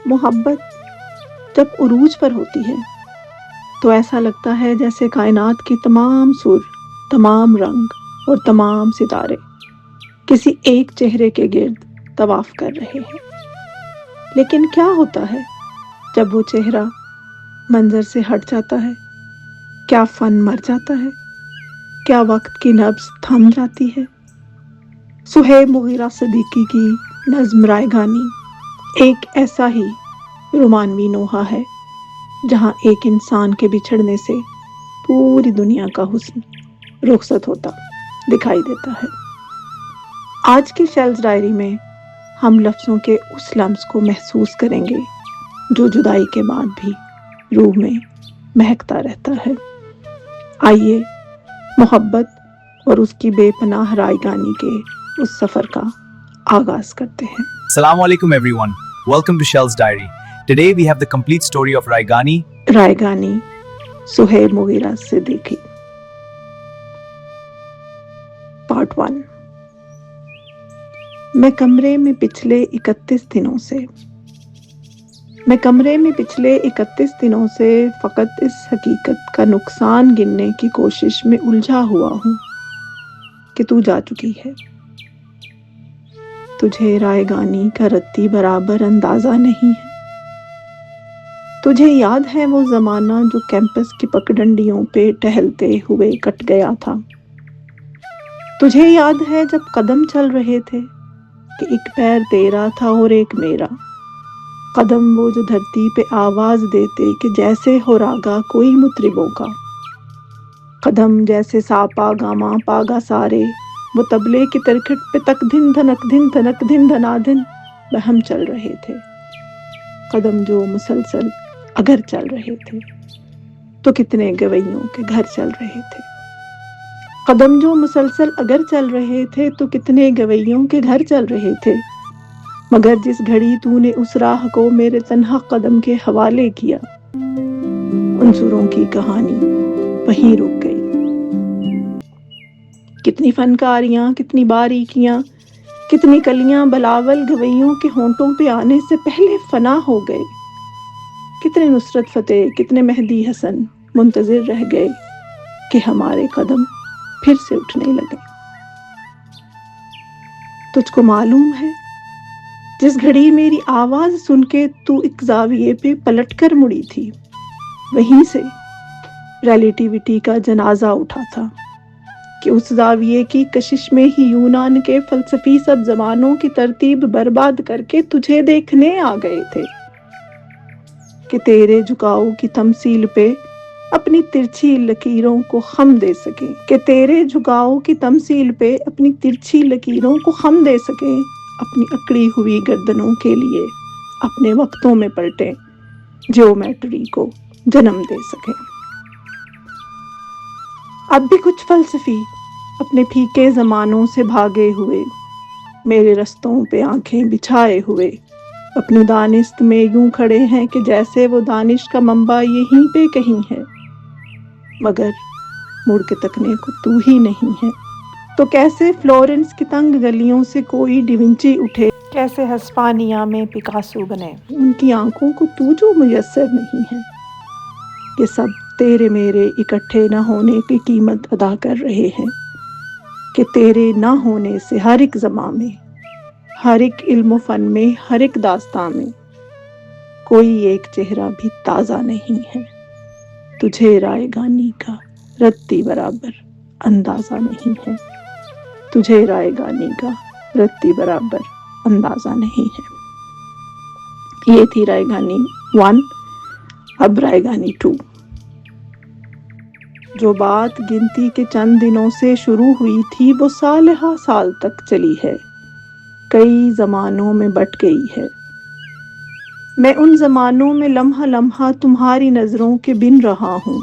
محبت جب عروج پر ہوتی ہے تو ایسا لگتا ہے جیسے کائنات کی تمام سر، تمام رنگ اور تمام ستارے کسی ایک چہرے کے گرد طواف کر رہے ہیں۔ لیکن کیا ہوتا ہے جب وہ چہرہ منظر سے ہٹ جاتا ہے؟ کیا فن مر جاتا ہے؟ کیا وقت کی نبض تھم جاتی ہے؟ سہیب مغیرہ صدیقی کی نظم رائگانی ایک ایسا ہی رومانوی نوحہ ہے جہاں ایک انسان کے بچھڑنے سے پوری دنیا کا حسن رخصت ہوتا دکھائی دیتا ہے۔ آج کی شیلز ڈائری میں ہم لفظوں کے اس لمس کو محسوس کریں گے جو جدائی کے بعد بھی روح میں مہکتا رہتا ہے۔ آئیے محبت اور اس کی بے پناہ رائگانی کے اس سفر کا آغاز کرتے ہیں۔ Assalamu alaikum everyone. Welcome to Shell's Diary. Today we have the complete story of Raigani. رائگانی سہیب مغیرہ صدیقی پارٹ 1۔ میں کمرے میں پچھلے 31 دنوں سے فقط اس حقیقت کا نقصان گننے کی کوشش میں الجھا ہوا ہوں کہ تو جا چکی ہے۔ تجھے رائگانی کا رتی برابر اندازہ نہیں ہے۔ تجھے یاد ہے وہ زمانہ جو کیمپس کی پگڈنڈیوں پہ ٹہلتے ہوئے کٹ گیا تھا؟ تجھے یاد ہے جب قدم چل رہے تھے کہ ایک پیر تیرا تھا اور ایک میرا؟ قدم وہ جو دھرتی پہ آواز دیتے کہ جیسے ہو راگا کوئی مطربوں کا۔ قدم جیسے ساپا گاما پاگا سارے وہ طبلے کی ترکھٹ پہ تک دھن دھنک دھن دھنا دھن بہم چل رہے تھے۔ قدم جو مسلسل اگر چل رہے تھے تو کتنے گویوں کے گھر چل رہے تھے۔ قدم جو مسلسل اگر چل رہے تھے تو کتنے گویوں کے گھر چل رہے تھے، مگر جس گھڑی تو نے اس راہ کو میرے تنہا قدم کے حوالے کیا، ان سروں کی کہانی وہیں رک گئی۔ کتنی فنکاریاں، کتنی باریکیاں، کتنی کلیاں بلاول گویوں کے ہونٹوں پہ آنے سے پہلے فنا ہو گئے۔ کتنے نصرت فتح، کتنے مہدی حسن منتظر رہ گئے کہ ہمارے قدم پھر سے اٹھنے لگے۔ تجھ کو معلوم ہے جس گھڑی میری آواز سن کے تو ایک زاویے پہ پلٹ کر مڑی تھی، وہیں سے ریلیٹیوٹی کا جنازہ اٹھا تھا کہ اس زاویے کی کشش میں ہی یونان کے فلسفی سب زمانوں کی ترتیب برباد کر کے تجھے دیکھنے آ گئے تھے کہ تیرے جھکاؤ کی تمثیل پہ اپنی ترچھی لکیروں کو خم دے سکیں، اپنی اکڑی ہوئی گردنوں کے لیے اپنے وقتوں میں پلٹیں، جیومیٹری کو جنم دے سکیں۔ اب بھی کچھ فلسفی اپنے پھیکے زمانوں سے بھاگے ہوئے میرے رستوں پہ آنکھیں بچھائے ہوئے اپنی دانست میں یوں کھڑے ہیں کہ جیسے وہ دانش کا منبع یہیں پہ کہیں ہے، مگر مڑ کے تکنے کو تو ہی نہیں ہے۔ تو کیسے فلورنس کی تنگ گلیوں سے کوئی ڈیونچی اٹھے، کیسے ہسپانیہ میں پکاسو بنے، ان کی آنکھوں کو تو جو میسر نہیں ہے۔ یہ سب تیرے میرے اکٹھے نہ ہونے کی قیمت ادا کر رہے ہیں کہ تیرے نہ ہونے سے ہر ایک زمان میں، ہر ایک علم و فن میں، ہر ایک داستاں میں کوئی ایک چہرہ بھی تازہ نہیں ہے۔ تجھے رائگانی کا رتی برابر اندازہ نہیں ہے۔ تجھے رائگانی کا رتی برابر اندازہ نہیں ہے۔ یہ تھی رائگانی 1۔ اب رائگانی 2۔ جو بات گنتی کے چند دنوں سے شروع ہوئی تھی وہ سالہا سال تک چلی ہے، کئی زمانوں میں بٹ گئی ہے۔ میں ان زمانوں میں لمحہ لمحہ تمہاری نظروں کے بن رہا ہوں۔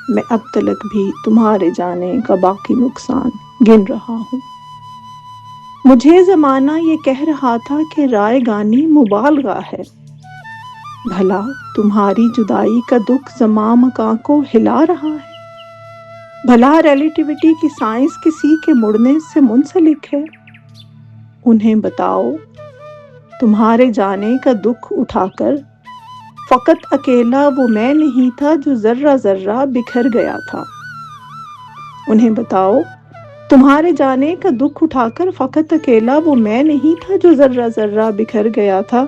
میں اب تلک بھی تمہارے جانے کا باقی نقصان گن رہا ہوں۔ مجھے زمانہ یہ کہہ رہا تھا کہ رائگانی مبالغہ ہے، بھلا تمہاری جدائی کا دکھ زماں مکاں کو ہلا رہا ہے، بھلا ریلیٹیوٹی کی سائنس کسی کے مڑنے سے منسلک ہے۔ انہیں بتاؤ تمہارے جانے کا دکھ اٹھا کر فقط اکیلا وہ میں نہیں تھا جو ذرہ ذرہ بکھر گیا تھا۔ انہیں بتاؤ، تمہارے جانے کا دکھ اٹھا کر فقط اکیلا وہ میں نہیں تھا جو ذرہ ذرہ بکھر گیا تھا۔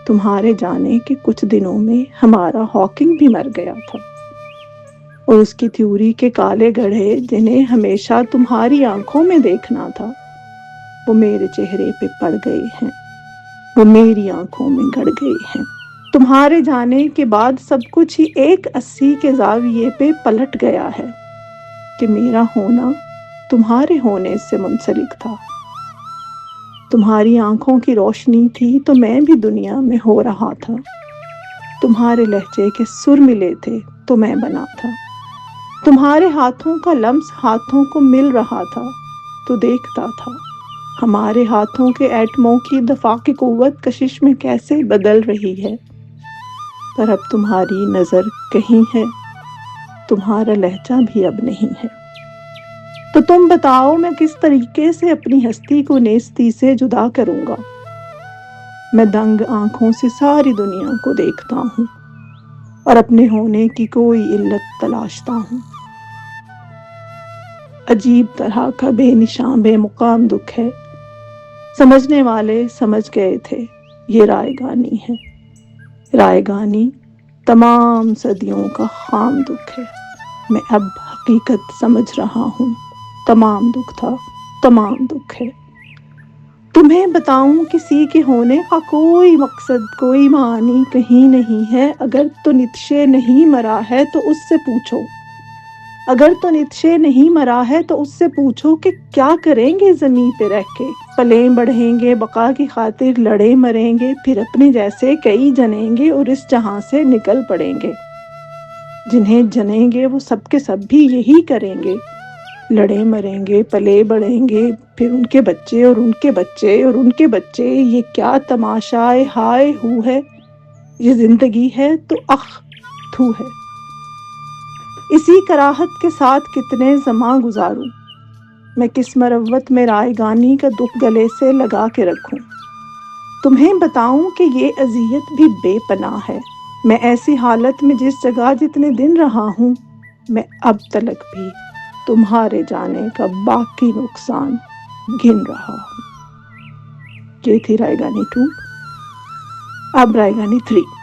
تمہارے جانے کے کچھ دنوں میں ہمارا ہاکنگ بھی مر گیا تھا، اور اس کی تھیوری کے کالے گڑھے جنہیں ہمیشہ تمہاری آنکھوں میں دیکھنا تھا، وہ میرے چہرے پہ پڑ گئے ہیں، وہ میری آنکھوں میں گڑ گئے ہیں۔ تمہارے جانے کے بعد سب کچھ ہی 180 کے زاویے پہ پلٹ گیا ہے کہ میرا ہونا تمہارے ہونے سے منسلک تھا۔ تمہاری آنکھوں کی روشنی تھی تو میں بھی دنیا میں ہو رہا تھا، تمہارے لہجے کے سر ملے تھے تو میں بنا تھا، تمہارے ہاتھوں کا لمس ہاتھوں کو مل رہا تھا تو دیکھتا تھا، ہمارے ہاتھوں کے ایٹموں کی دفاع کی قوت کشش میں کیسے بدل رہی ہے۔ پر اب تمہاری نظر کہیں ہے، تمہارا لہجہ بھی اب نہیں ہے۔ تو تم بتاؤ میں کس طریقے سے اپنی ہستی کو نیستی سے جدا کروں گا؟ میں دنگ آنکھوں سے ساری دنیا کو دیکھتا ہوں اور اپنے ہونے کی کوئی علت تلاشتا ہوں۔ عجیب طرح کا بے نشاں بے مقام دکھ ہے۔ سمجھنے والے سمجھ گئے تھے یہ رائے گانی ہے۔ رائے گانی تمام صدیوں کا خام دکھ ہے۔ میں اب حقیقت سمجھ رہا ہوں، تمام دکھ تھا، تمام دکھ ہے۔ تمہیں بتاؤں کسی کے ہونے کا کوئی مقصد، کوئی معنی کہیں نہیں ہے۔ اگر تو نیتشے نہیں مرا ہے تو اس سے پوچھو، اگر تو نیتشے نہیں مرا ہے تو اس سے پوچھو کہ کیا کریں گے زمین پہ رہ کے؟ پلیں بڑھیں گے، بقا کی خاطر لڑے مریں گے، پھر اپنے جیسے کئی جنیں گے اور اس جہاں سے نکل پڑیں گے۔ جنہیں جنیں گے وہ سب کے سب بھی یہی کریں گے، لڑے مریں گے، پلے بڑھیں گے، پھر ان کے بچے اور ان کے بچے اور ان کے بچے۔ یہ کیا تماشائے ہائے ہو ہے؟ یہ زندگی ہے تو اخ تھو ہے۔ اسی کراہت کے ساتھ کتنے زماں گزاروں، میں کس مروت میں رائے گانی کا دکھ گلے سے لگا کے رکھوں۔ تمہیں بتاؤں کہ یہ اذیت بھی بے پناہ ہے۔ میں ایسی حالت میں جس جگہ جتنے دن رہا ہوں، میں اب تلک بھی تمہارے جانے کا باقی نقصان گن رہا ہوں۔ یہ تھی رائے گانی 2۔ اب رائے گانی 3۔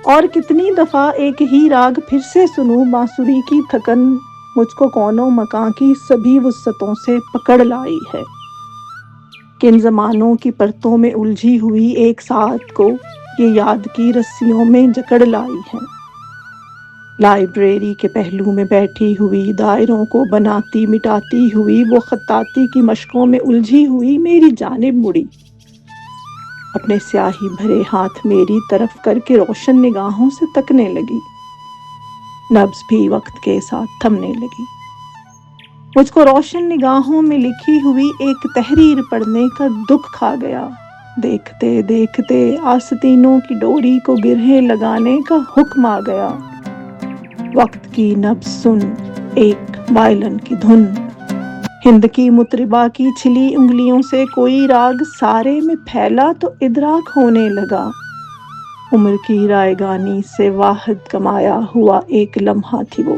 اور کتنی دفعہ ایک ہی راگ پھر سے سنوں، بانسری کی تھکن مجھ کو کونوں مکان کی سبھی وسعتوں سے پکڑ لائی ہے۔ کن زمانوں کی پرتوں میں الجھی ہوئی ایک ساعت کو یہ یاد کی رسیوں میں جکڑ لائی ہے۔ لائبریری کے پہلو میں بیٹھی ہوئی، دائروں کو بناتی مٹاتی ہوئی، وہ خطاطی کی مشقوں میں الجھی ہوئی میری جانب مڑی، اپنے سیاہی بھرے ہاتھ میری طرف کر کے روشن نگاہوں سے تکنے لگی۔ نبض بھی وقت کے ساتھ تھمنے لگی۔ مجھ کو روشن نگاہوں میں لکھی ہوئی ایک تحریر پڑھنے کا دکھ کھا گیا۔ دیکھتے دیکھتے آستینوں کی ڈوری کو گرہیں لگانے کا حکم آ گیا۔ وقت کی نبض سن، ایک وائلن کی دھن، ہند کی مطربہ کی چھلی انگلیوں سے کوئی راگ سارے میں پھیلا تو ادراک ہونے لگا۔ عمر کی رائے گانی سے واحد کمایا ہوا ایک لمحہ تھی وہ۔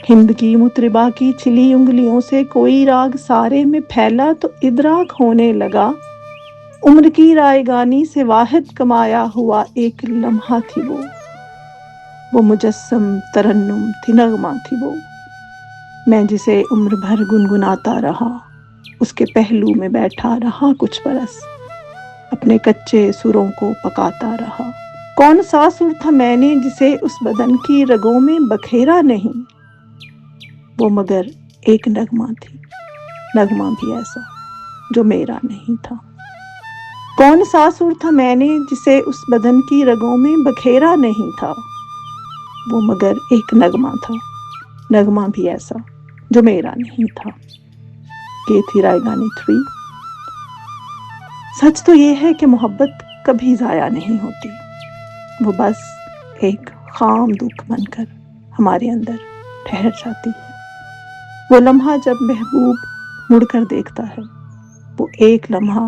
ہند کی مطربہ کی چھلی انگلیوں سے کوئی راگ سارے میں پھیلا تو ادراک ہونے لگا۔ عمر کی رائے گانی سے واحد کمایا ہوا ایک لمحہ تھی وہ مجسم ترنم تھی، نغمہ تھی وہ، میں جسے عمر بھر گنگناتا رہا، اس کے پہلو میں بیٹھا رہا کچھ برس، اپنے کچے سروں کو پکاتا رہا۔ کون سا سر تھا میں نے جسے اس بدن کی رگوں میں بکھیرا نہیں؟ وہ مگر ایک نغمہ تھی، نغمہ بھی ایسا جو میرا نہیں تھا۔ کون سا سر تھا میں نے جسے اس بدن کی رگوں میں بکھیرا نہیں تھا؟ وہ مگر ایک نغمہ تھا، نغمہ بھی ایسا جو میرا نہیں تھا۔ یہ تھی رائے گانی 3۔ سچ تو یہ ہے کہ محبت کبھی ضائع نہیں ہوتی، وہ بس ایک خام دکھ بن کر ہمارے اندر ٹھہر جاتی ہے۔ وہ لمحہ جب محبوب مڑ کر دیکھتا ہے، وہ ایک لمحہ